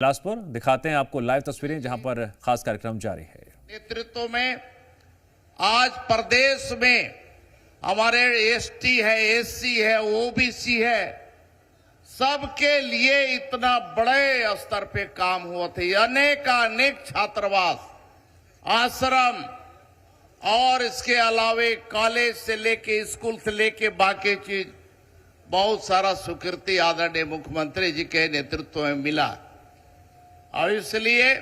बिलासपुर दिखाते हैं आपको लाइव तस्वीरें जहां पर खास कार्यक्रम जारी है। नेतृत्व में आज प्रदेश में हमारे एसटी है, एससी है, ओबीसी है, सबके लिए इतना बड़े स्तर पे काम हुआ थे। अनेक छात्रावास, आश्रम और इसके अलावे कॉलेज से लेके स्कूल से लेके बाकी चीज बहुत सारा स्वीकृति आदरणीय मुख्यमंत्री जी के नेतृत्व में मिला। और इसलिए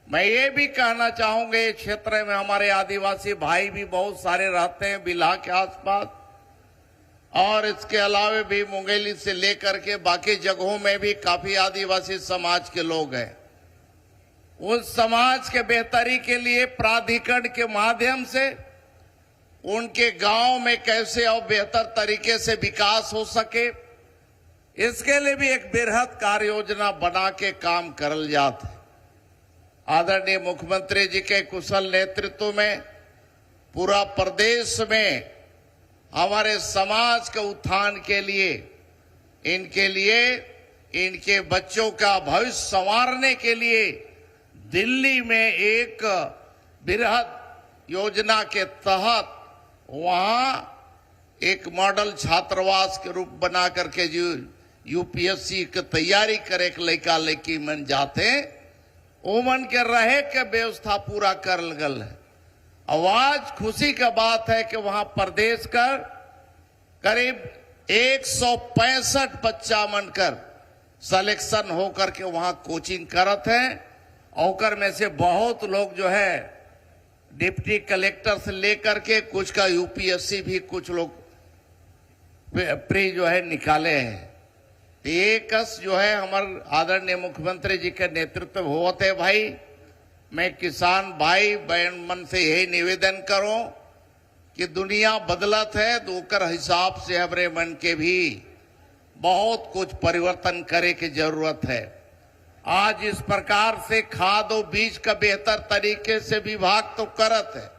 मैं ये भी कहना चाहूंगा, इस क्षेत्र में हमारे आदिवासी भाई भी बहुत सारे रहते हैं बिल्हा के आसपास, और इसके अलावे भी मुंगेली से लेकर के बाकी जगहों में भी काफी आदिवासी समाज के लोग हैं। उस समाज के बेहतरी के लिए प्राधिकरण के माध्यम से उनके गांव में कैसे और बेहतर तरीके से विकास हो सके, इसके लिए भी एक बृहद कार्य योजना बना के काम करल जात है। आदरणीय मुख्यमंत्री जी के कुशल नेतृत्व में पूरा प्रदेश में हमारे समाज के उत्थान के लिए, इनके बच्चों का भविष्य संवारने के लिए दिल्ली में एक बृहद योजना के तहत वहां एक मॉडल छात्रावास के रूप बना करके जो यूपीएससी की तैयारी करे लड़का लड़की मन जाते ओमन के रहे के व्यवस्था पूरा कर गल है। आज खुशी का बात है कि वहां प्रदेश का करीब 165 बच्चा मनकर सिलेक्शन होकर के वहां कोचिंग करत हैं। और में से बहुत लोग जो है डिप्टी कलेक्टर से लेकर के कुछ का यूपीएससी भी कुछ लोग प्री जो है निकाले हैं। एक जो है हमारे आदरणीय मुख्यमंत्री जी के नेतृत्व में होते भाई, मैं किसान भाई बहन मन से यही निवेदन करूं कि दुनिया बदलत है तो ओकर हिसाब से हमारे मन के भी बहुत कुछ परिवर्तन करे की जरूरत है। आज इस प्रकार से खाद और बीज का बेहतर तरीके से विभाग तो करत है,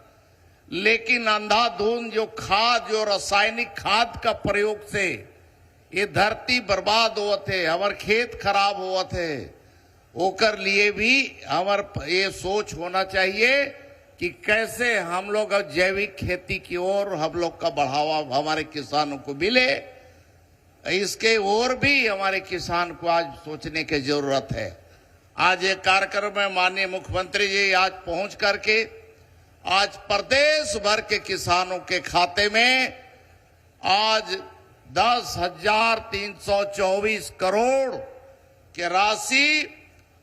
लेकिन अंधाधुंध जो खाद, जो रासायनिक खाद का प्रयोग से ये धरती बर्बाद होत है, हमारे खेत खराब होत है। ओकर लिए भी हमार ये सोच होना चाहिए कि कैसे हम लोग जैविक खेती की ओर हम लोग का बढ़ावा हमारे किसानों को मिले। इसके ओर भी हमारे किसान को आज सोचने की जरूरत है। आज एक कार्यक्रम में माननीय मुख्यमंत्री जी आज पहुंच करके आज प्रदेश भर के किसानों के खाते में आज 10,324 करोड़ के राशि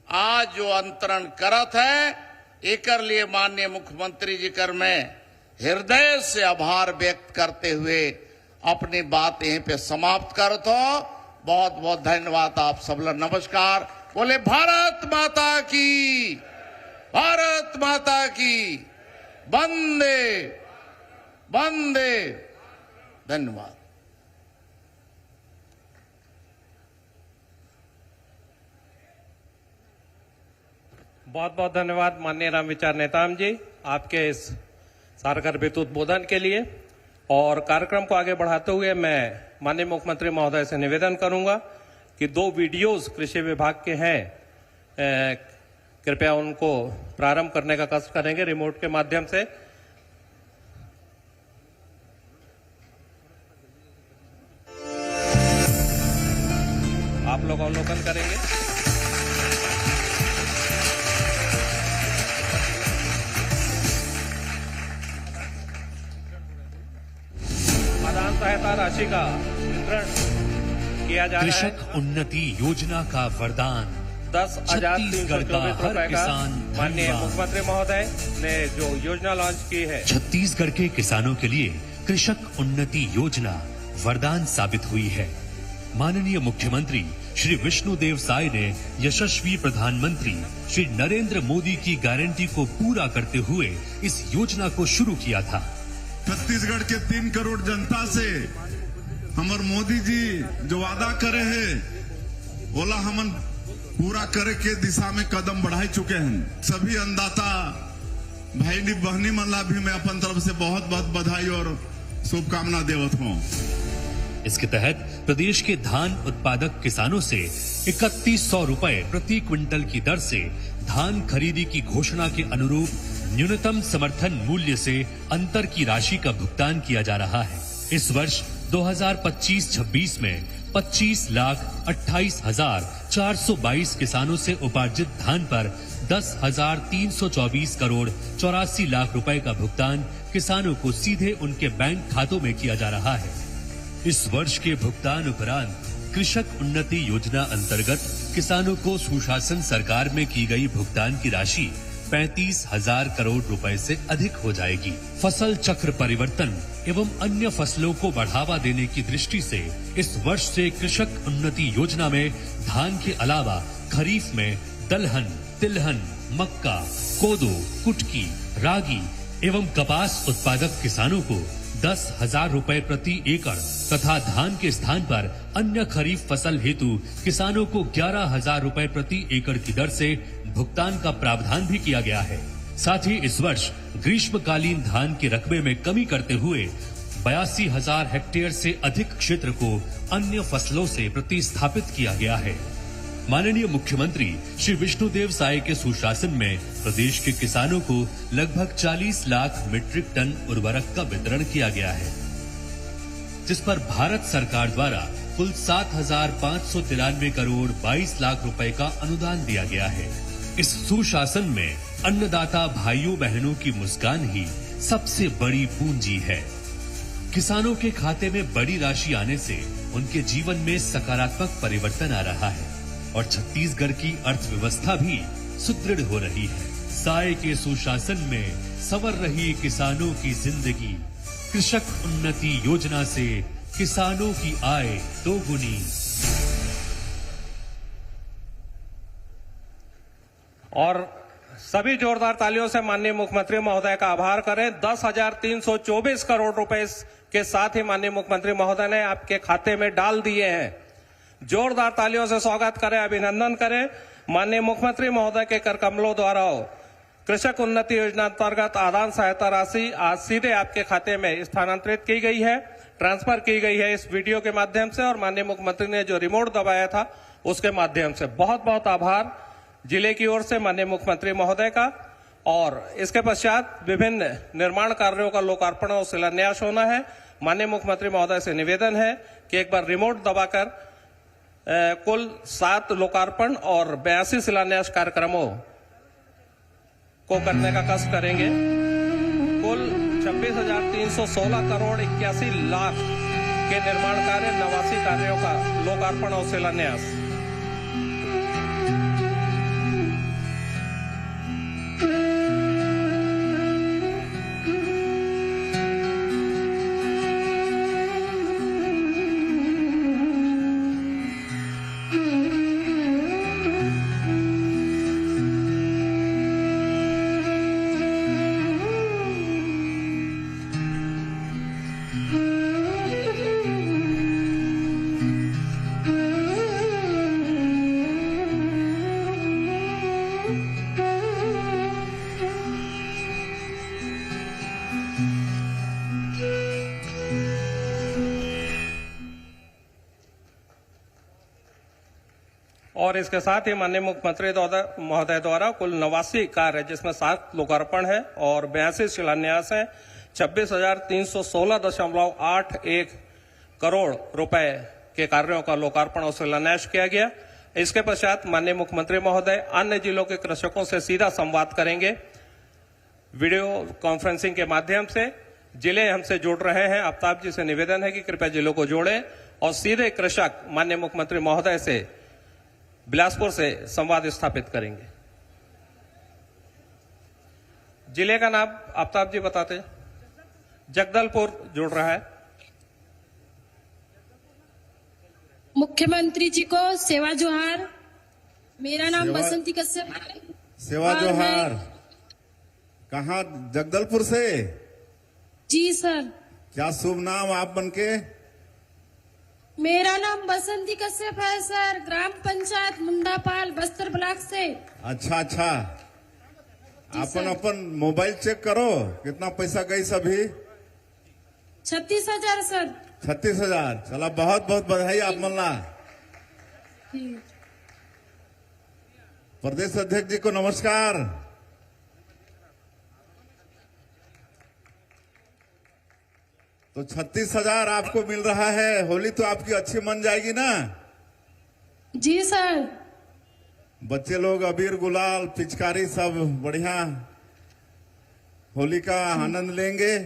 आज जो अंतरण करत है, एकर लिए माननीय मुख्यमंत्री जी कर मैं हृदय से आभार व्यक्त करते हुए अपनी बात यहीं पे समाप्त करता हूं। बहुत बहुत धन्यवाद आप सब लोग। नमस्कार। बोले भारत माता की, भारत माता की, वंदे वंदे। धन्यवाद। बहुत बहुत धन्यवाद माननीय रामविचार नेताम जी आपके इस सारगर्भित उद्बोधन के लिए। और कार्यक्रम को आगे बढ़ाते हुए मैं माननीय मुख्यमंत्री महोदय से निवेदन करूंगा कि 2 वीडियोस कृषि विभाग के हैं, कृपया उनको प्रारंभ करने का कष्ट करेंगे रिमोट के माध्यम से। आप लोग अवलोकन करेंगे। सहायता राशि का वितरण किया जा रहा है। कृषक उन्नति योजना का वरदान 10,324 रुपए का माननीय मुख्यमंत्री महोदय ने जो योजना लॉन्च की है। छत्तीसगढ़ के किसानों के लिए कृषक उन्नति योजना वरदान साबित हुई है। माननीय मुख्यमंत्री श्री विष्णुदेव साय ने यशस्वी प्रधानमंत्री श्री नरेंद्र मोदी की गारंटी को पूरा करते हुए इस योजना को शुरू किया था। छत्तीसगढ़ के 3 करोड़ जनता से हमार मोदी जी जो वादा करे हैं ओला हमन पूरा करे के दिशा में कदम बढ़ा चुके हैं। सभी अन्नदाता भाई बहनी मन ला भी मैं अपन तरफ से बहुत बहुत बधाई और शुभकामना देवत हूँ। इसके तहत प्रदेश के धान उत्पादक किसानों से 3100 रुपए प्रति क्विंटल की दर से धान खरीदी की घोषणा के अनुरूप न्यूनतम समर्थन मूल्य से अंतर की राशि का भुगतान किया जा रहा है। इस वर्ष 2025-26 में 25,28,422 किसानों से उपार्जित धान पर 10,324 करोड़ 84 लाख रुपए का भुगतान किसानों को सीधे उनके बैंक खातों में किया जा रहा है। इस वर्ष के भुगतान उपरांत कृषक उन्नति योजना अंतर्गत किसानों को सुशासन सरकार में की गई भुगतान की राशि 35,000 करोड़ रुपए से अधिक हो जाएगी। फसल चक्र परिवर्तन एवं अन्य फसलों को बढ़ावा देने की दृष्टि से इस वर्ष से कृषक उन्नति योजना में धान के अलावा खरीफ में दलहन, तिलहन, मक्का, कोदो, कुटकी, रागी एवं कपास उत्पादक किसानों को 10,000 रुपए प्रति एकड़ तथा धान के स्थान पर अन्य खरीफ फसल हेतु किसानों को 11,000 रुपए प्रति एकड़ की दर से भुगतान का प्रावधान भी किया गया है। साथ ही इस वर्ष ग्रीष्मकालीन धान के रकबे में कमी करते हुए 82,000 हेक्टेयर से अधिक क्षेत्र को अन्य फसलों से प्रतिस्थापित किया गया है। माननीय मुख्यमंत्री श्री विष्णुदेव साय के सुशासन में प्रदेश के किसानों को लगभग 40 लाख मीट्रिक टन उर्वरक का वितरण किया गया है, जिस पर भारत सरकार द्वारा कुल 7,593 करोड़ 22 लाख रुपए का अनुदान दिया गया है। इस सुशासन में अन्नदाता भाइयों बहनों की मुस्कान ही सबसे बड़ी पूंजी है। किसानों के खाते में बड़ी राशि आने से उनके जीवन में सकारात्मक परिवर्तन आ रहा है और छत्तीसगढ़ की अर्थव्यवस्था भी सुदृढ़ हो रही है। साय के सुशासन में संवर रही किसानों की जिंदगी। कृषक उन्नति योजना से किसानों की आय दोगुनी। और सभी जोरदार तालियों से माननीय मुख्यमंत्री महोदय का आभार करें। 10,324 करोड़ रुपए के साथ ही माननीय मुख्यमंत्री महोदय ने आपके खाते में डाल दिए हैं। जोरदार तालियों से स्वागत करें, अभिनंदन करें। माननीय मुख्यमंत्री महोदय के कर कमलों द्वारा कृषक उन्नति योजना अंतर्गत आदान सहायता राशि आज सीधे आपके खाते में स्थानांतरित की गई है, ट्रांसफर की गई है इस वीडियो के माध्यम से। और माननीय मुख्यमंत्री ने जो रिमोट दबाया था उसके माध्यम से बहुत बहुत आभार जिले की ओर से माननीय मुख्यमंत्री महोदय का। और इसके पश्चात विभिन्न निर्माण कार्यों का लोकार्पण और शिलान्यास होना है। माननीय मुख्यमंत्री महोदय से निवेदन है कि एक बार रिमोट दबाकर कुल 7 लोकार्पण और 82 शिलान्यास कार्यक्रमों को करने का कष्ट करेंगे। कुल 26,316 करोड़ 81 लाख के निर्माण कार्य, 89 कार्यों का लोकार्पण और शिलान्यास। और इसके साथ ही माननीय मुख्यमंत्री महोदय द्वारा कुल 89 कार्य, जिसमें 7 लोकार्पण है और 82 शिलान्यास है, 26,316.81 करोड़ रुपए के कार्यों का लोकार्पण और शिलान्यास किया गया। इसके पश्चात माननीय मुख्यमंत्री महोदय अन्य जिलों के कृषकों से सीधा संवाद करेंगे वीडियो कॉन्फ्रेंसिंग के माध्यम से। जिले हमसे जुड़ रहे हैं, आफ्ताब जी से निवेदन है कि कृपया जिलों को जोड़ें और सीधे कृषक माननीय मुख्यमंत्री महोदय से बिलासपुर से संवाद स्थापित करेंगे। जिले का नाम आफ्ताब जी बताते। जगदलपुर जुड़ रहा है। मुख्यमंत्री जी को सेवा जोहार। मेरा नाम बसंती कश्यप है। सेवा जोहार। कहाँ? जगदलपुर से? जी सर। क्या शुभ नाम आप बनके? मेरा नाम बसंती कश्यप है सर, ग्राम पंचायत मुंडापाल, बस्तर ब्लॉक से। अच्छा अच्छा। अपन मोबाइल चेक करो, कितना पैसा गई सभी? 36,000 सर। 36,000। चला, बहुत बहुत बधाई आप मल्ला। जी। प्रदेश अध्यक्ष जी को नमस्कार। तो 36,000 आपको मिल रहा है। होली तो आपकी अच्छी मन जाएगी ना? जी सर। बच्चे लोग अबीर गुलाल पिचकारी सब बढ़िया होली का आनंद लेंगे।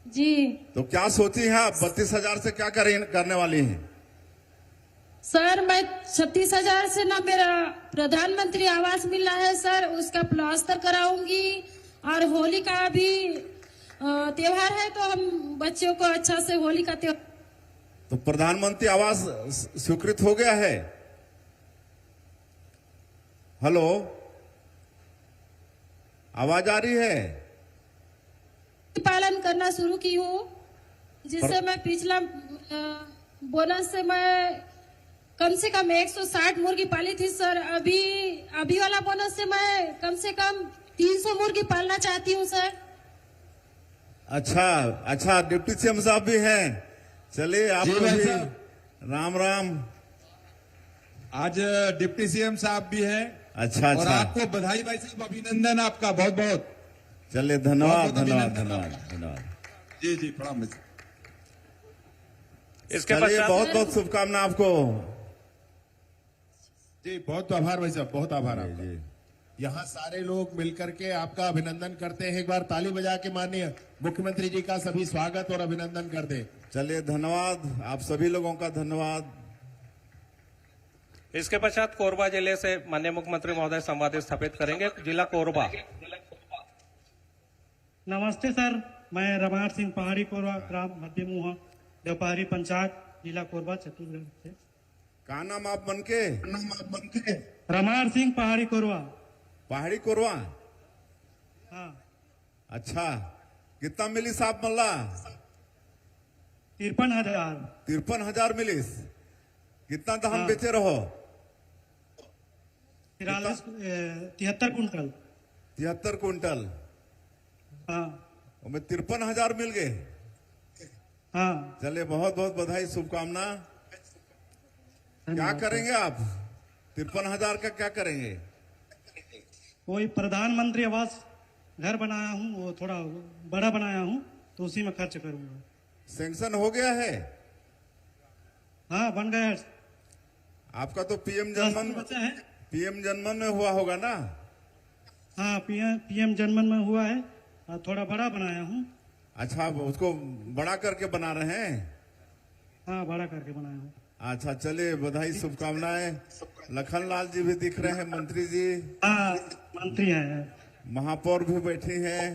जी तो क्या सोची है आप? 32,000 से क्या करने वाली हैं? सर, मैं 36,000 से ना मेरा प्रधानमंत्री आवास मिला है सर, उसका प्लास्टर कराऊंगी। और होली का भी त्योहार है तो हम बच्चों को अच्छा से होली का त्योहार। तो प्रधानमंत्री आवास स्वीकृत हो गया है? हेलो, आवाज आ रही है? पालन करना शुरू की हूँ, जिससे मैं पिछला बोनस से मैं कम से कम 160 मुर्गी पाली थी सर। अभी वाला बोनस से मैं कम से कम 300 मुर्गी पालना चाहती हूँ सर। अच्छा, डिप्टी सीएम साहब भी हैं। चलिए, आपको भी राम राम। आज डिप्टी सीएम साहब भी हैं। अच्छा। और आपको बधाई भाई साहब, अभिनंदन आपका बहुत बहुत। चलिए, धन्यवाद बहुत धन्यवाद अभिनंदन। धन्यवाद। जी प्रणाम। इसके चलिए, पश्चात बहुत बहुत शुभकामना आपको। जी बहुत आभार भाई साहब, बहुत आभार आपका। जी। यहाँ सारे लोग मिलकर के आपका अभिनंदन करते हैं। एक बार ताली बजा के माननीय मुख्यमंत्री जी का सभी स्वागत और अभिनंदन करते हैं। चलिए, धन्यवाद आप सभी लोगों का, धन्यवाद। इसके पश्चात कोरबा जिले से माननीय मुख्यमंत्री महोदय संवाद स्थापित करेंगे। जिला कोरबा। नमस्ते सर, मैं रमार सिंह पहाड़ी कोरबा, ग्राम मध्य मुहा, देवपहाड़ी पंचायत, जिला कोरबा, छत्तीसगढ़ से। कहा नाम आप बनके? रमार सिंह पहाड़ी कोरबा। पहाड़ी कोरवा। हाँ। अच्छा, कितना मिली साहब मल्ला? 53,000। 53,000 मिली। कितना धान हाँ। बेचे रहो? 73 कुंटल। 73 कुंटल। हाँ। में 53,000 मिल गए। हाँ। चलिए, बहुत बहुत बधाई, शुभकामना। क्या करेंगे आप? 53,000 का क्या करेंगे? कोई प्रधानमंत्री आवास घर बनाया हूँ, वो थोड़ा बड़ा बनाया हूँ, तो उसी में खर्च करूंगा। सैंक्शन हो गया है? हाँ, बन गया है। आपका तो पीएम बचा है। जनमन में हुआ होगा ना? हाँ, पीएम जनमन में हुआ है, और थोड़ा बड़ा बनाया हूँ। अच्छा, उसको बड़ा करके बना रहे हैं? हाँ, बड़ा करके बनाया हूँ। अच्छा, चलिए, बधाई, शुभकामनाएं। लखनलाल जी भी दिख रहे हैं, मंत्री जी। हाँ, मंत्री हैं। महापौर भी बैठी हैं।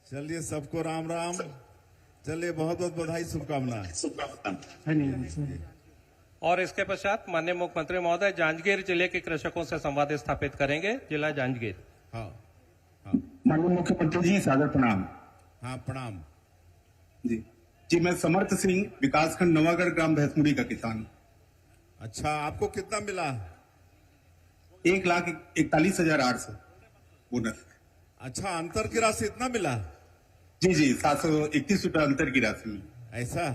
चलिए, सबको राम राम। चलिए, बहुत बहुत बधाई, शुभकामनाएं। धन्यवाद। और इसके पश्चात माननीय मुख्यमंत्री महोदय जांजगीर जिले के कृषकों से संवाद स्थापित करेंगे। जिला जांजगीर। हाँ। माननीय मुख्यमंत्री जी, सादर प्रणाम। हाँ, प्रणाम। जी मैं समर्थ सिंह, विकासखंड नवागढ़, ग्राम भैंसमुड़ी का किसान हूँ। अच्छा, आपको कितना मिला? 1,41,800 बोनस। अच्छा, अंतर की राशि इतना मिला? जी 731 रुपए अंतर की राशि मिली। ऐसा?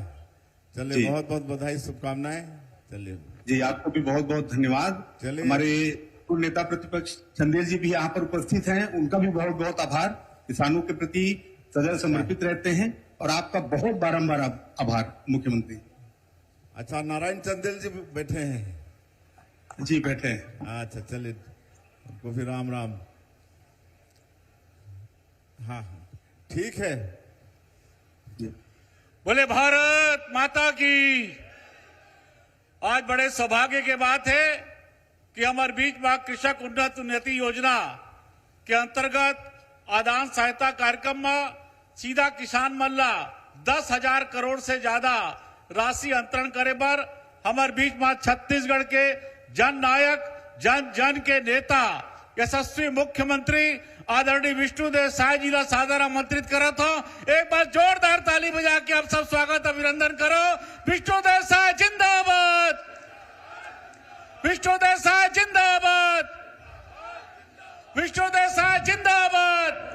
चलिए, बहुत बहुत बधाई, शुभकामनाएं। चलिए जी, आपको भी बहुत बहुत धन्यवाद। चलिए। हमारे पूर्व नेता प्रतिपक्ष चंदेल जी भी यहाँ पर उपस्थित हैं, उनका भी बहुत बहुत आभार। किसानों के प्रति सदैव समर्पित रहते हैं, और आपका बहुत बारंबार आभार मुख्यमंत्री। अच्छा, नारायण चंदेल जी बैठे हैं? जी बैठे हैं। अच्छा, चलिए, उनको भी राम राम। हाँ, ठीक है। बोले भारत माता की। आज बड़े सौभाग्य की बात है कि हमारे बीच में कृषक उन्नति योजना के अंतर्गत आदान सहायता कार्यक्रम में सीधा किसान मल्ला 10,000 करोड़ से ज्यादा राशि अंतरण करे पर हमारे बीच में छत्तीसगढ़ के जन नायक, जन जन के नेता, यशस्वी मुख्यमंत्री आदरणीय विष्णुदेव साय जी का सादर आमंत्रित करा था। एक बार जोरदार ताली बजा के आप सब स्वागत अभिनंदन करो। विष्णुदेव साय जिंदाबाद, विष्णुदेव साय जिंदाबाद, विष्णुदेव साय जिंदाबाद।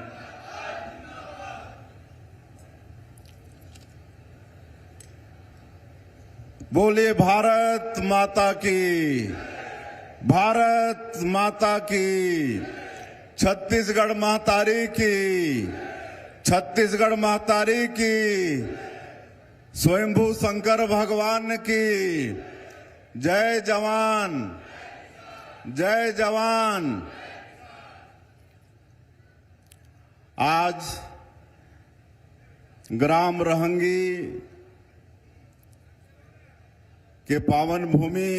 बोलिए भारत माता की, भारत माता की। छत्तीसगढ़ महतारी की, छत्तीसगढ़ महतारी की। स्वयंभू शंकर भगवान की जय जवान, जय जवान। आज ग्राम रहंगी के पावन भूमि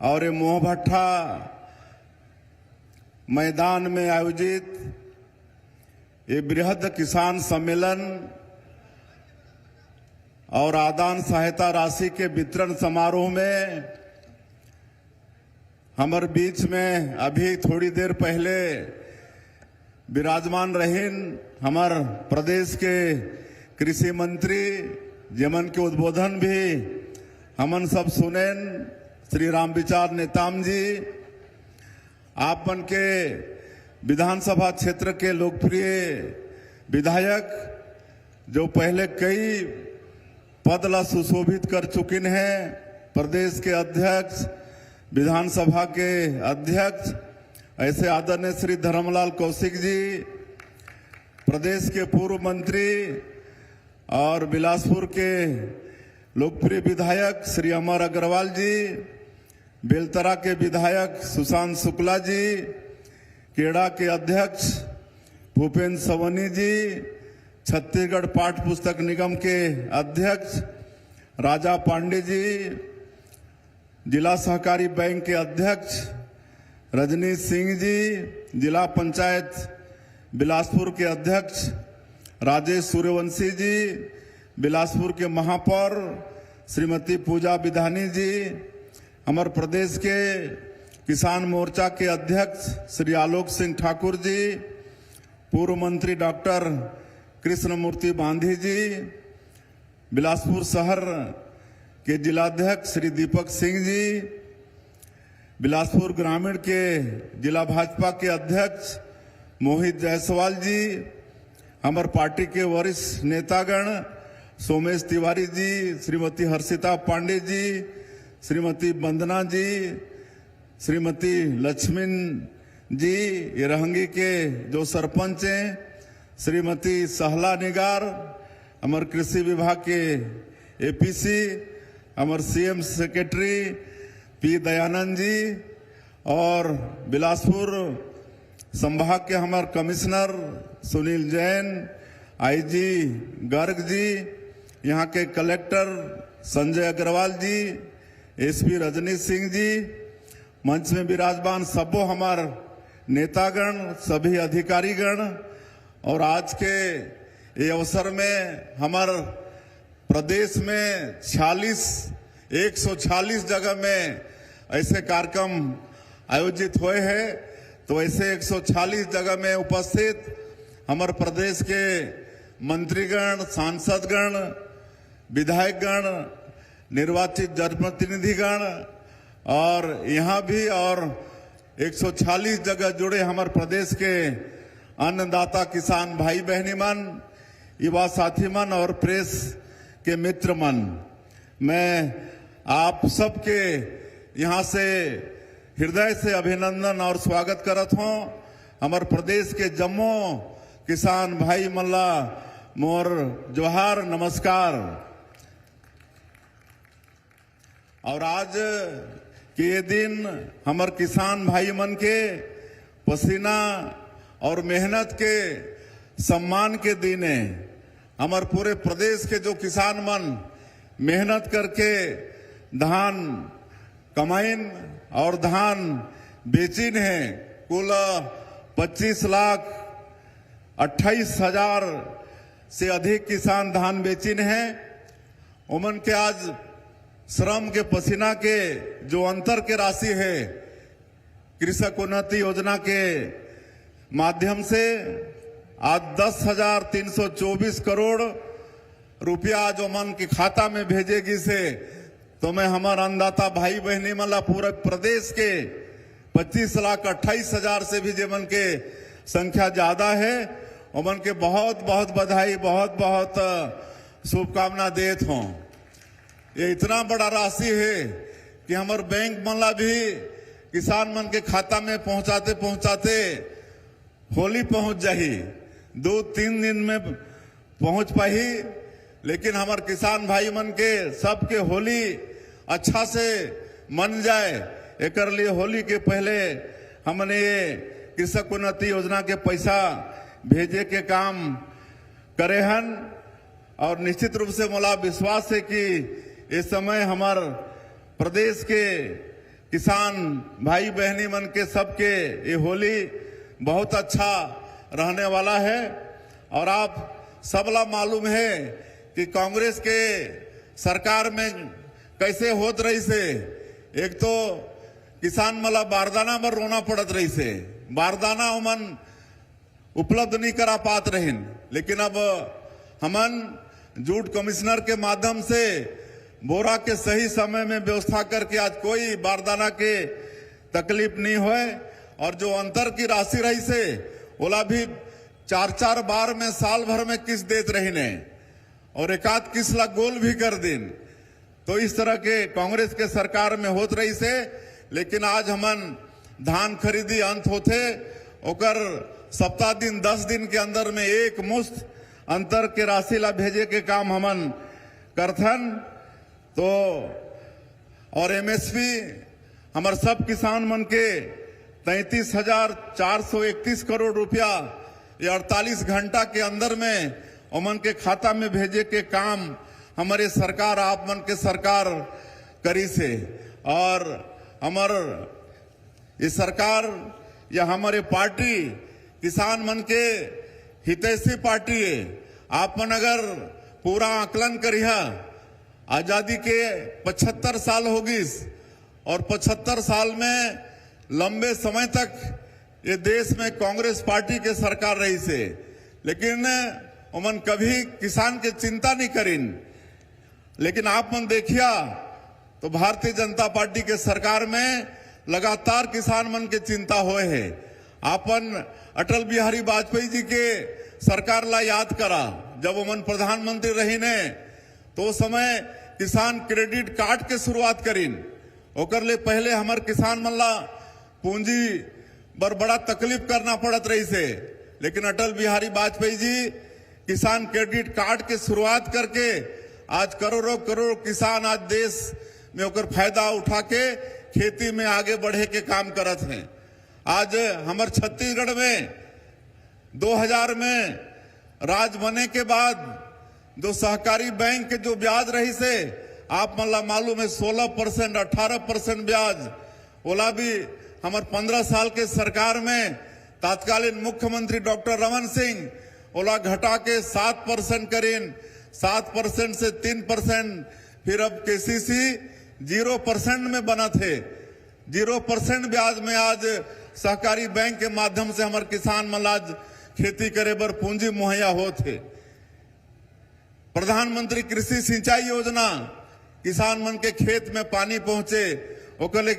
और मोहभट्टा मैदान में आयोजित ये बृहद किसान सम्मेलन और आदान सहायता राशि के वितरण समारोह में हमारे बीच में अभी थोड़ी देर पहले विराजमान रहीन हमार प्रदेश के कृषि मंत्री जेमन के उद्बोधन भी हमन सब सुनेन श्री रामविचार नेताम जी। आप मन के विधानसभा क्षेत्र के लोकप्रिय विधायक जो पहले कई पद ला सुशोभित कर चुके हैं, प्रदेश के अध्यक्ष, विधानसभा के अध्यक्ष, ऐसे आदरणीय श्री धर्मलाल कौशिक जी, प्रदेश के पूर्व मंत्री और बिलासपुर के लोकप्रिय विधायक श्री अमर अग्रवाल जी, बेलतरा के विधायक सुशांत शुक्ला जी, केड़ा के अध्यक्ष भूपेंद्र सवनी जी, छत्तीसगढ़ पाठ पुस्तक निगम के अध्यक्ष राजा पांडे जी, जिला सहकारी बैंक के अध्यक्ष रजनीश सिंह जी, जिला पंचायत बिलासपुर के अध्यक्ष राजेश सूर्यवंशी जी, बिलासपुर के महापौर श्रीमती पूजा विधानी जी, हमारे प्रदेश के किसान मोर्चा के अध्यक्ष श्री आलोक सिंह ठाकुर जी, पूर्व मंत्री डॉक्टर कृष्णमूर्ति बांधी जी, बिलासपुर शहर के जिलाध्यक्ष श्री दीपक सिंह जी, बिलासपुर ग्रामीण के जिला भाजपा के अध्यक्ष मोहित जायसवाल जी, हमारे पार्टी के वरिष्ठ नेतागण सोमेश तिवारी जी, श्रीमती हर्षिता पांडे जी, श्रीमती वंदना जी, श्रीमती लक्ष्मण जी, ये रहंगी के जो सरपंच हैं, श्रीमती सहला निगार, हमारे कृषि विभाग के एपीसी, हमारे CM secretary P Dayanand ji और बिलासपुर संभाग के हमारे कमिश्नर सुनील जैन, आईजी गर्ग जी, यहाँ के कलेक्टर संजय अग्रवाल जी, एसपी रजनीश सिंह जी, मंच में विराजमान सबो हमारे नेतागण, सभी अधिकारीगण, और आज के ये अवसर में हमारे प्रदेश में 146 जगह में ऐसे कार्यक्रम आयोजित हुए हैं। तो ऐसे 146 जगह में उपस्थित हमारे प्रदेश के मंत्रीगण, सांसदगण, विधायकगण, निर्वाचित जनप्रतिनिधिगण और यहाँ भी और 146 जगह जुड़े हमारे प्रदेश के अन्नदाता किसान भाई बहनी मन, युवा साथी मन और प्रेस के मित्र मन, मैं आप सबके यहाँ से हृदय से अभिनंदन और स्वागत करत हूँ। हमारे प्रदेश के जम्मू किसान भाई मल्ला मोर जोहार, नमस्कार। और आज के ये दिन हमारे किसान भाई मन के पसीना और मेहनत के सम्मान के दिन है। हमारे पूरे प्रदेश के जो किसान मन मेहनत करके धान कमाइन और धान बेचिन है, कुल 25,28,000 से अधिक किसान धान बेचिन है। उमन के आज श्रम के पसीना के जो अंतर के राशि है, कृषक उन्नति योजना के माध्यम से आज 10,324 करोड़ रुपया जो मन के खाता में भेजेगी से, तो मैं हमारा अन्नदाता भाई बहनी मला पूरे प्रदेश के 25,28,000 से भी जेमन के संख्या ज्यादा है, उमन के बहुत बहुत बधाई, बहुत बहुत शुभकामना देत हूँ। ये इतना बड़ा राशि है कि हमारे बैंक मनला भी किसान मन के खाता में पहुंचाते पहुंचाते होली पहुंच जाही, 2-3 दिन में पहुंच पाही। लेकिन हमारे किसान भाई मन के सबके होली अच्छा से मन जाए, एक लिए होली के पहले हमने ये कृषक उन्नति योजना के पैसा भेजे के काम करे हन। और निश्चित रूप से मोला विश्वास है कि इस समय हमार प्रदेश के किसान भाई बहनी मन के सबके ये होली बहुत अच्छा रहने वाला है। और आप सबला मालूम है कि कांग्रेस के सरकार में कैसे होत रही से, एक तो किसान मला बारदाना में रोना पड़त रही से, बारदाना उमन उपलब्ध नहीं करा पात रहिन। लेकिन अब हमन जूट कमिश्नर के माध्यम से बोरा के सही समय में व्यवस्था करके आज कोई बारदाना के तकलीफ नहीं होए। और जो अंतर की राशि रही से ओला भी 4-4 बार में साल भर में किस्त देत रही ने, और एक आध किस्त ला गोल भी कर दिन। तो इस तरह के कांग्रेस के सरकार में होत रही से। लेकिन आज हमन धान खरीदी अंत होते ओकर सप्ताह दिन 10 दिन के अंदर में एक मुश्त अंतर के राशि ला भेजे के काम हमन करथन। तो और एमएसपी हमार सब किसान मन के 33,431 करोड़ रुपया ये 48 घंटा के अंदर में उमन के खाता में भेजे के काम हमारे सरकार आप मन के सरकार करी से। और हमार ये सरकार या हमारे पार्टी किसान मन के हितैषी पार्टी है। आप मन अगर पूरा आकलन करिहा, आजादी के 75 साल होगिस और 75 साल में लंबे समय तक ये देश में कांग्रेस पार्टी के सरकार रही से, लेकिन उमन कभी किसान के चिंता नहीं करीन। लेकिन आप मन देखिया तो भारतीय जनता पार्टी के सरकार में लगातार किसान मन के चिंता होए है। आपन अटल बिहारी वाजपेयी जी के सरकार ला याद करा, जब उमन प्रधानमंत्री रही ने तो उस समय किसान क्रेडिट कार्ड के शुरुआत करीन। ओकर ले पहले हमार किसान मन ला पूंजी बर बड़ा तकलीफ करना पड़त रही से। लेकिन अटल बिहारी वाजपेयी जी किसान क्रेडिट कार्ड के शुरुआत करके आज करोड़ों करोड़ किसान आज देश में ओकर फायदा उठा के खेती में आगे बढ़े के काम करत हैं। आज हमार छत्तीसगढ़ में 2000 में राज बने के बाद जो सहकारी बैंक के जो ब्याज रही से आप मन ला मालूम है 16%, 18% ब्याज, ओला भी हमार 15 साल के सरकार में तत्कालीन मुख्यमंत्री डॉक्टर रमन सिंह ओला घटा के 7% करीन, 7% से 3%, फिर अब केसीसी 0% में बना थे। 0% ब्याज में आज सहकारी बैंक के माध्यम से हमारे किसान मन आज खेती करे बर पूंजी मुहैया होते। प्रधानमंत्री कृषि सिंचाई योजना, किसान मन के खेत में पानी पहुंचे ओकर ले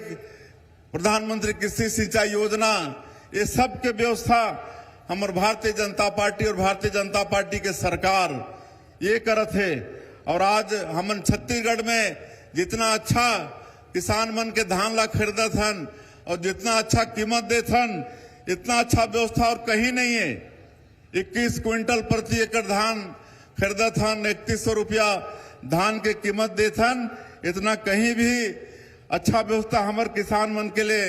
प्रधानमंत्री कृषि सिंचाई योजना, ये सब के व्यवस्था हमारे भारतीय जनता पार्टी और भारतीय जनता पार्टी के सरकार ये करत है। और आज हमन छत्तीसगढ़ में जितना अच्छा किसान मन के धान ला खरीदत हन और जितना अच्छा कीमत देत हन, इतना अच्छा व्यवस्था और कहीं नहीं है। 21 क्विंटल प्रति एकड़ धान खरीदत हन, 3100 रुपया धान के कीमत देत हन, इतना कहीं भी अच्छा व्यवस्था हमारे किसान मन के लिए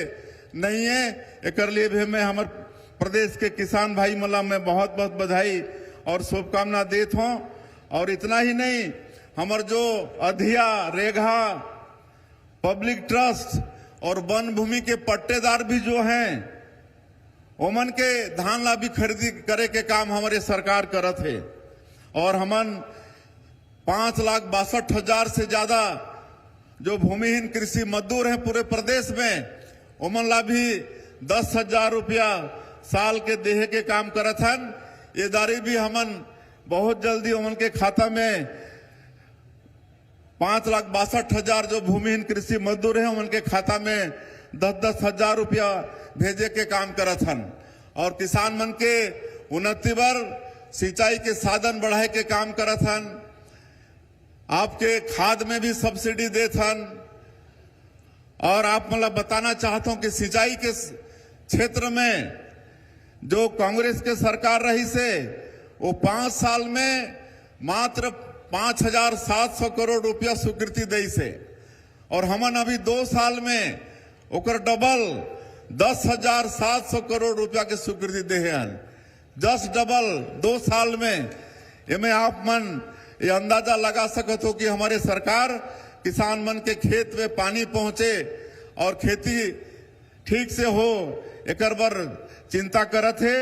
नहीं है। एक लिए भी मैं हमारे प्रदेश के किसान भाई मला मैं बहुत बहुत बधाई और शुभकामना देता हूँ। और इतना ही नहीं, हमारे जो अधिया, रेगा, पब्लिक ट्रस्ट और वन भूमि के पट्टेदार भी जो हैं, ओमन के धान ला भी खरीदी करे के काम हमारे सरकार करत है। और हमन 5,62,000 से ज्यादा जो भूमिहीन कृषि मजदूर हैं पूरे प्रदेश में, ओमन ला भी 10,000 रुपया साल के देहे के काम करत हन। ये दारी भी हमन बहुत जल्दी ओमन के खाता में 5,62,000 जो भूमिहीन कृषि मजदूर हैं उनके खाता में 10-10 हजार रुपया भेजे के काम करत हन। और किसान मन के उन्नति बर सिंचाई के साधन बढ़ाए के काम करत हन। आपके खाद में भी सब्सिडी देथन। और आप मतलब बताना चाहता हूं कि सिंचाई के क्षेत्र में जो कांग्रेस के सरकार रही से वो 5 साल में मात्र 5,700 करोड़ रुपया स्वीकृति दी से, और हमन अभी 2 साल में ओकर डबल 10,700 करोड़ रुपया के स्वीकृति दे हैं। 10 डबल 2 साल में। इनमें आप मन ये अंदाजा लगा सकत हो कि हमारे सरकार किसान मन के खेत में पानी पहुंचे और खेती ठीक से हो, एकर बर चिंता करत है।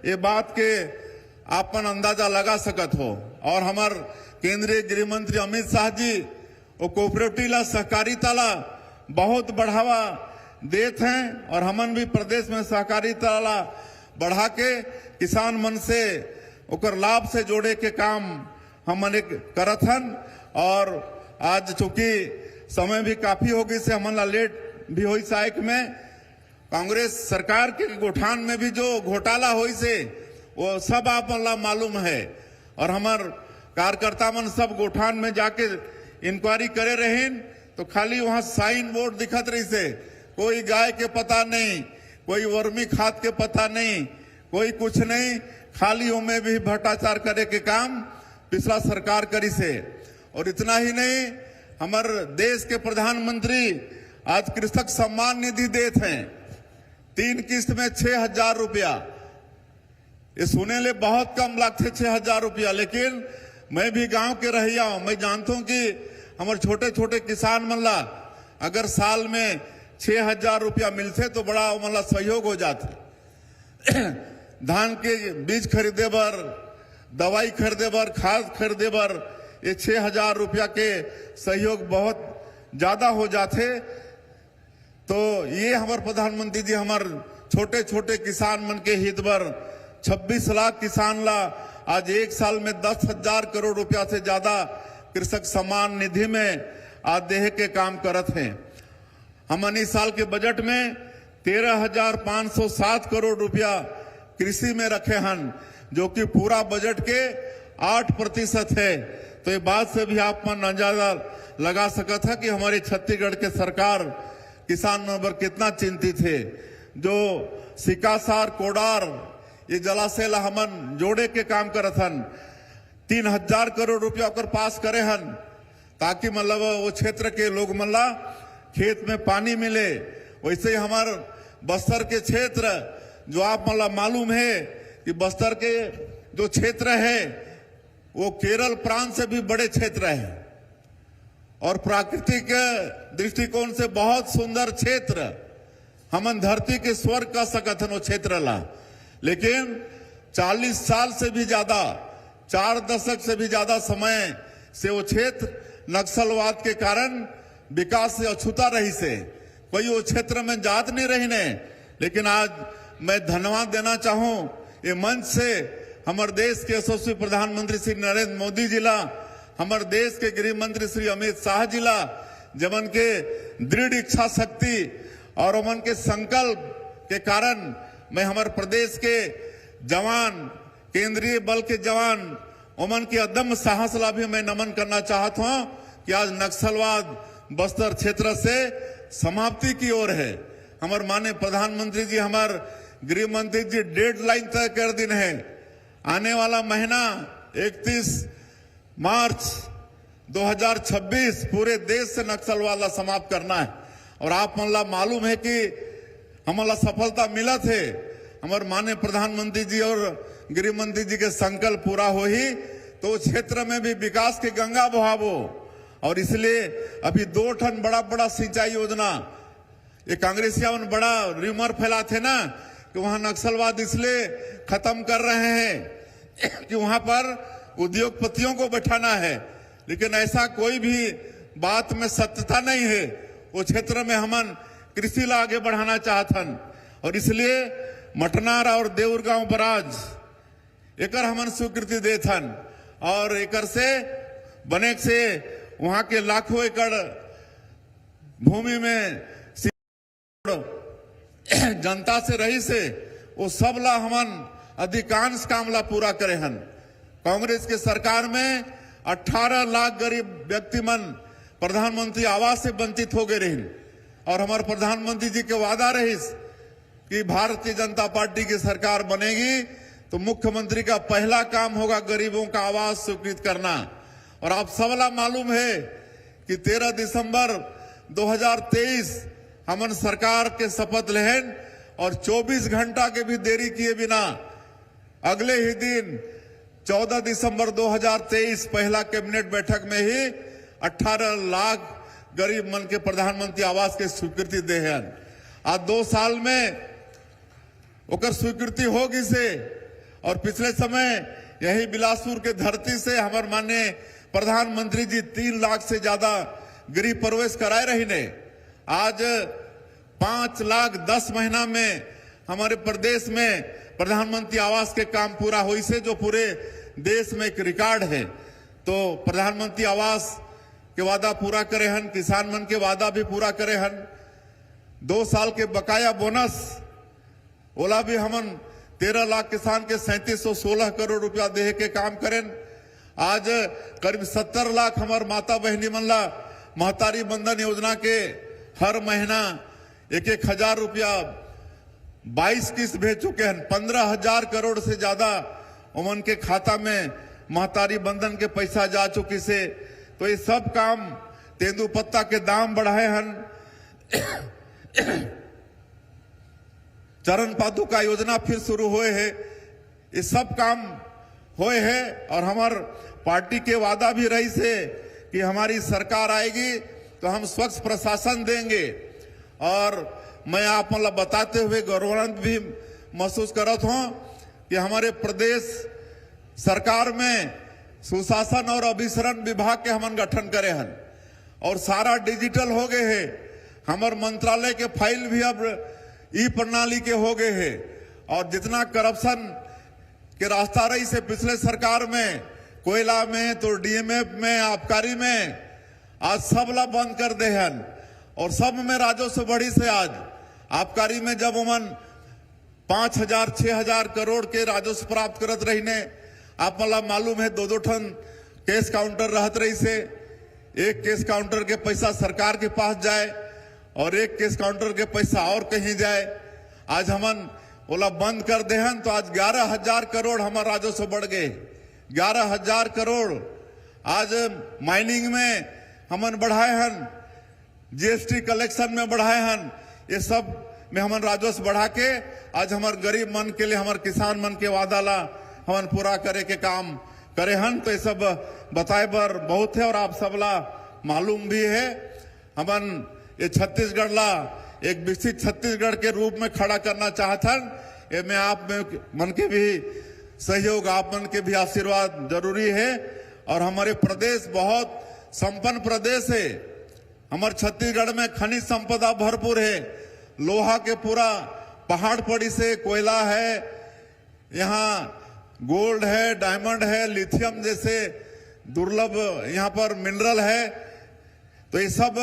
ये बात के आपन अंदाजा लगा सकत हो। और हमार केंद्रीय गृह मंत्री अमित शाह जी वो कोऑपरेटिव ला, सहकारिता ला बहुत बढ़ावा देते हैं, और हमन भी प्रदेश में सहकारिता ला बढ़ा के किसान मन से ओकर लाभ से जोड़े के काम हमन करत हन। और आज चूंकि समय भी काफी हो गई से हमन ला लेट भी हुई साइक में, कांग्रेस सरकार के गोठान में भी जो घोटाला हुई से वो सब आप ला मालूम है। और हमार कार्यकर्ता मन सब गोठान में जाके इंक्वायरी करे रहे, तो खाली वहां साइन बोर्ड दिखत रही से, कोई गाय के पता नहीं, कोई वर्मी खाद के पता नहीं, कोई कुछ नहीं, खाली उनमें भी भ्रष्टाचार करे के काम पिछला सरकार करी से। और इतना ही नहीं, हमारे देश के प्रधानमंत्री आज कृषक सम्मान निधि देते हैं 3 किस्त में 6,000 रुपया। ये सुने ले बहुत कम लगते 6,000 रुपया, लेकिन मैं भी गांव के रहिया हूं, मैं जानता हूं कि हमारे छोटे छोटे किसान मन ला अगर साल में 6,000 रुपया मिलते तो बड़ा मतलब सहयोग हो जाते। धान के बीज खरीदे बर, दवाई खरीदे बर, खाद खरीदे बर ये 6,000 रुपया के सहयोग बहुत ज्यादा हो जाते। तो ये हमारे प्रधानमंत्री जी हमारे छोटे छोटे किसान मन के हित बर 26 लाख किसान ला आज 1 साल में 10,000 करोड़ रुपया से ज्यादा कृषक सम्मान निधि में आज देहे के काम करत हैं। हम इस साल के बजट में 13,507 करोड़ रुपया कृषि में रखे हैं, जो कि पूरा बजट के 8% है। तो ये बात से भी आप मन अंदाजा लगा सकता है कि हमारे छत्तीसगढ़ के सरकार किसान पर कितना चिंतित है। जो सिकासार कोडार ये जलाशय ला हमन जोड़े के काम करत हन, 3,000 करोड़ रुपया ओकर पास करे हन, ताकि मतलब वो क्षेत्र के लोग मन ला खेत में पानी मिले। वैसे ही हमारे बस्तर के क्षेत्र जो आप मतलब मालूम है कि बस्तर के जो क्षेत्र है वो केरल प्रांत से भी बड़े क्षेत्र है, और प्राकृतिक दृष्टिकोण से बहुत सुंदर क्षेत्र, हमन धरती के स्वर्ग का सकत हन वो क्षेत्र ला। लेकिन 40 साल से भी ज्यादा, 4 दशक से भी ज्यादा समय से वो क्षेत्र नक्सलवाद के कारण विकास से अछूता रही से, कोई वो क्षेत्र में जात नहीं रही ने। लेकिन आज मैं धन्यवाद देना चाहूं ये मंच से हमारे देश के यशस्वी प्रधानमंत्री श्री नरेंद्र मोदी जी ला, हमारे देश के गृह मंत्री श्री अमित शाह जी ला, जमन के दृढ़ इच्छा शक्ति और उमन के संकल्प के कारण मैं हमारे प्रदेश के जवान, केंद्रीय बल के जवान, उमन के अदम्य साहस ला भी मैं नमन करना चाहता हूं कि आज नक्सलवाद बस्तर क्षेत्र से समाप्ति की ओर है। हमारे माननीय प्रधानमंत्री जी, हमारे गृह मंत्री जी डेडलाइन तय कर दिन है, आने वाला महीना 31 मार्च 2026 पूरे देश से नक्सलवाद समाप्त करना है। और आप मन मालूम है कि हमारा सफलता मिला थे, हमारे माननीय प्रधानमंत्री जी और गृह मंत्री जी के संकल्प पूरा हो ही तो क्षेत्र में भी विकास के गंगा बहावो। और इसलिए अभी 2 ठन बड़ा बड़ा सिंचाई योजना, ये कांग्रेसिया में बड़ा र्यूमर फैलाते ना कि वहां नक्सलवाद इसलिए खत्म कर रहे हैं कि वहां पर उद्योगपतियों को बैठाना है, लेकिन ऐसा कोई भी बात में सत्यता नहीं है। वो क्षेत्र में हमन कृषि ला आगे बढ़ाना चाहतन, और इसलिए मटनार और देउरगांव बराज एकर हमन स्वीकृति देथन, और एकर से बने से वहां के लाखों एकड़ भूमि में जनता से रही से वो सब ला हमन अधिकांश काम ला पूरा करे हन। कांग्रेस के सरकार में 18 लाख गरीब व्यक्ति मन प्रधानमंत्री आवास से वंचित हो गए रही। और हमारे प्रधानमंत्री जी के वादा रही कि भारतीय जनता पार्टी की सरकार बनेगी तो मुख्यमंत्री का पहला काम होगा गरीबों का आवास स्वीकृत करना। और आप सबला मालूम है कि 13 दिसंबर 2023 हमन सरकार के शपथ लेहन और 24 घंटा के भी देरी किए बिना अगले ही दिन 14 दिसंबर 2023 पहला कैबिनेट बैठक में ही 18 लाख गरीब मन के प्रधानमंत्री आवास के स्वीकृति दे हैं। आज 2 साल में ओकर स्वीकृति होगी से। और पिछले समय यही बिलासपुर के धरती से हमारे माननीय प्रधानमंत्री जी 3 लाख से ज्यादा गृह प्रवेश कराए रही ने। आज 5 लाख 10 महीना में हमारे प्रदेश में प्रधानमंत्री आवास के काम पूरा हुई से, जो पूरे देश में एक रिकॉर्ड है। तो प्रधानमंत्री आवास के वादा पूरा करे हन, किसान मन के वादा भी पूरा करे हन। 2 साल के बकाया बोनस ओला भी हमन 13 लाख किसान के 3716 करोड़ रुपया दे के काम करें। आज करीब 70 लाख हमार माता बहनी मन ला महतारी बंधन योजना के हर महीना 1-1 हजार रुपया 22 किस्त भेज चुके हैं। 15,000 करोड़ से ज्यादा उमन के खाता में महतारी बंधन के पैसा जा चुकी से। तो ये सब काम, तेंदुपत्ता के दाम बढ़ाए हन, चरण पादुका योजना फिर शुरू हुए है, ये सब काम हुए है। और हमार पार्टी के वादा भी रही से कि हमारी सरकार आएगी तो हम स्वच्छ प्रशासन देंगे। और मैं आप मतलब बताते हुए गौरवान्वित भी महसूस करत हूं कि हमारे प्रदेश सरकार में सुशासन और अभिसरण विभाग के हमन गठन करे हन और सारा डिजिटल हो गए है। हमारे मंत्रालय के फाइल भी अब ई प्रणाली के हो गए है। और जितना करप्शन के रास्ता रही से पिछले सरकार में, कोयला में तो डीएमएफ में, आबकारी में, आज सब ला बंद कर दे हन। और सब में राजस्व बढ़ी से आज आबकारी में जब उमन 5,000-6,000 करोड़ के राजस्व प्राप्त करत रही ने, आप मला मालूम है 2-2 ठन केस काउंटर रहत रही से। एक केस काउंटर के पैसा सरकार के पास जाए और एक केस काउंटर के पैसा और कहीं जाए। आज हमन ओला बंद कर दे हन तो आज 11,000 करोड़ हमारा राजस्व बढ़ गए। 11,000 करोड़ आज माइनिंग में हमन बढ़ाए हन, जीएसटी कलेक्शन में बढ़ाए हन। ये सब में हमन राजस्व बढ़ा के आज हमार गरीब मन के लिए, हमार किसान मन के वादा ला हमन पूरा करे के काम करे हन। तो ये सब बताए बर बहुत है और आप सबला मालूम भी है। हमन ये छत्तीसगढ़ ला एक विकसित छत्तीसगढ़ के रूप में खड़ा करना चाहतन। ये में आप मन के भी सहयोग, आप मन के भी आशीर्वाद जरूरी है। और हमारे प्रदेश बहुत संपन्न प्रदेश है। हमारे छत्तीसगढ़ में खनिज संपदा भरपूर है। लोहा के पूरा पहाड़ पड़ी से कोयला है, यहाँ गोल्ड है, डायमंड है, लिथियम जैसे दुर्लभ यहाँ पर मिनरल है। तो ये सब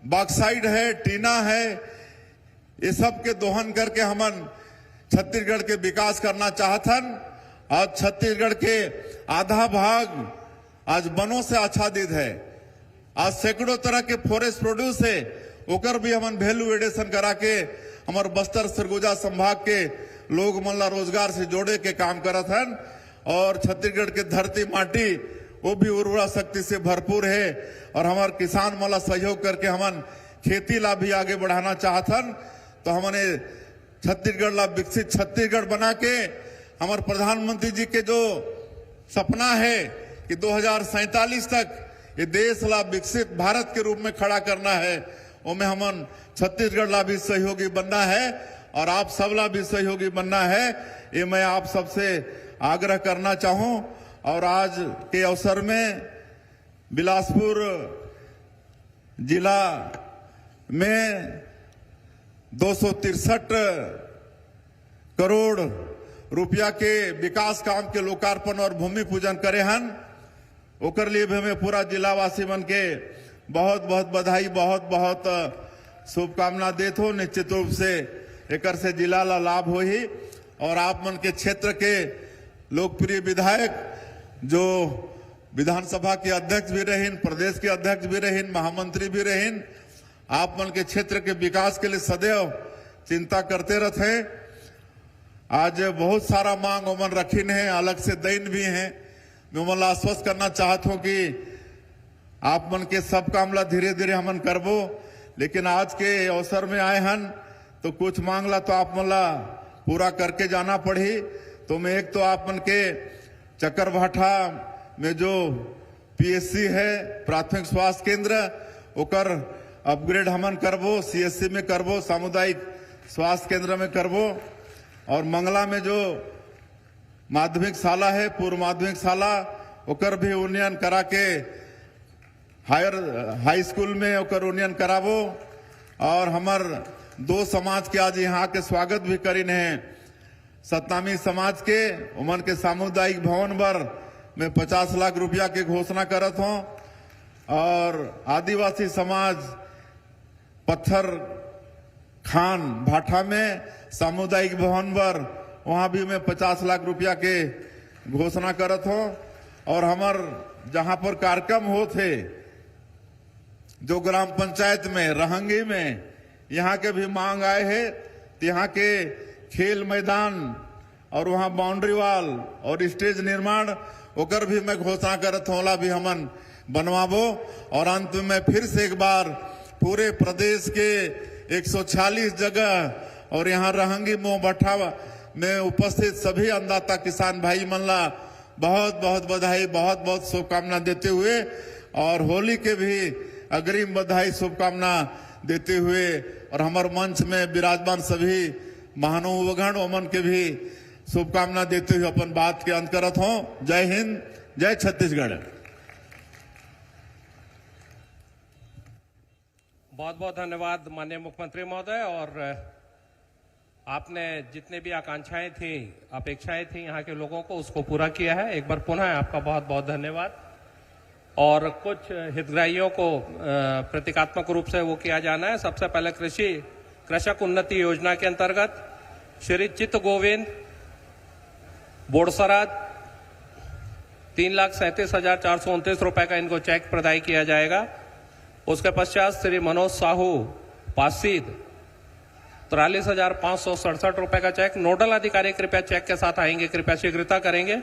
बॉक्साइड है, टीना है, ये सब के दोहन करके हमन छत्तीसगढ़ के विकास करना चाहतन। आज छत्तीसगढ़ के आधा भाग आज वनों से आच्छादित है। आज सैकड़ों तरह के फॉरेस्ट प्रोड्यूस है, ओकर भी हमन वैल्यू एडिशन करा के हमारे बस्तर सरगुजा संभाग के लोग मन ला रोजगार से जोड़े के काम करत हन। और छत्तीसगढ़ के धरती माटी वो भी उर्वरा शक्ति से भरपूर है। और हमारे किसान मन ला सहयोग करके हमन खेती ला भी आगे बढ़ाना चाहतन। तो हमने छत्तीसगढ़ ला विकसित छत्तीसगढ़ बना के हमारे प्रधानमंत्री जी के जो सपना है कि 2047 तक ये देश ला विकसित भारत के रूप में खड़ा करना है, उसमें हमन छत्तीसगढ़ ला भी सहयोगी बनना है और आप सब ला भी सहयोगी बनना है। ये मैं आप सबसे आग्रह करना चाहूं। और आज के अवसर में बिलासपुर जिला में 263 करोड़ रुपया के विकास काम के लोकार्पण और भूमि पूजन करे हन। ओकर लिए भी हमें पूरा जिलावासी मन के बहुत बहुत बधाई, बहुत बहुत शुभकामना देत हो। निश्चित रूप से एकर से जिला ला लाभ हो ही। और आप मन के क्षेत्र के लोकप्रिय विधायक जो विधानसभा के अध्यक्ष भी रहीन, प्रदेश के अध्यक्ष भी रहीन, महामंत्री भी रहीन। आप मन के क्षेत्र के विकास के लिए सदैव चिंता करते रहते। आज बहुत सारा मांग ओमन रखीन है, अलग से दैन भी है। मैं ओमन आश्वस्त करना चाहता हूं कि आप मन के सब काम ला धीरे धीरे हमन करबो, लेकिन आज के अवसर में आए हन तो कुछ मांगला तो आप मन ला पूरा करके जाना पड़ी। तो मैं एक तो आप मन के चक्करभाठा में जो पीएससी है, प्राथमिक स्वास्थ्य केंद्र, ओकर अपग्रेड हमन करबो, सीएससी में करबो, सामुदायिक स्वास्थ्य केंद्र में करबो। और मंगला में जो माध्यमिक शाला है, पूर्व माध्यमिक शाला, ओकर भी उन्नयन करा के हाई स्कूल में ओकर उन्नयन कराबो। और हमर दो समाज के आज यहाँ के स्वागत भी करीन है। सतनामी समाज के उमन के सामुदायिक भवन पर मैं 50 लाख रुपया के घोषणा करत हूँ। और आदिवासी समाज पत्थर खान भाठा में सामुदायिक भवन पर वहां भी मैं 50 लाख रुपया के घोषणा करत हूँ। और हमर जहां पर कार्यक्रम होते जो ग्राम पंचायत में रहंगी में यहाँ के भी मांग आए है, तो यहाँ के खेल मैदान और वहाँ बाउंड्री वॉल और स्टेज निर्माण ओकर भी मैं घोषणा करत हूँ, भी हमन बनवाबो। और अंत में फिर से एक बार पूरे प्रदेश के 146 जगह और यहाँ रहंगी मोहभट्ठा में उपस्थित सभी अन्नदाता किसान भाई मन ला बहुत बहुत बधाई, बहुत बहुत शुभकामना देते हुए और होली के भी अग्रिम बधाई शुभकामना देते हुए और हमारे मंच में विराजमान सभी महानुभावगण ओमन के भी शुभकामना देते हुए अपन बात के अंत करत हूं। जय हिंद, जय छत्तीसगढ़। बहुत बहुत धन्यवाद माननीय मुख्यमंत्री महोदय। और आपने जितने भी आकांक्षाएं थी, अपेक्षाएं थी यहाँ के लोगों को, उसको पूरा किया है। एक बार पुनः आपका बहुत बहुत धन्यवाद। और कुछ हितग्राहियों को प्रतीकात्मक रूप से वो किया जाना है। सबसे पहले कृषक उन्नति योजना के अंतर्गत श्री चित्त गोविंद बोड़सरा 3,37,429 रुपए का इनको चेक प्रदाय किया जाएगा। उसके पश्चात श्री मनोज साहू पासीद 43,567 रुपए का चेक। नोडल अधिकारी कृपया चेक के साथ आएंगे, कृपया शीघ्रता करेंगे।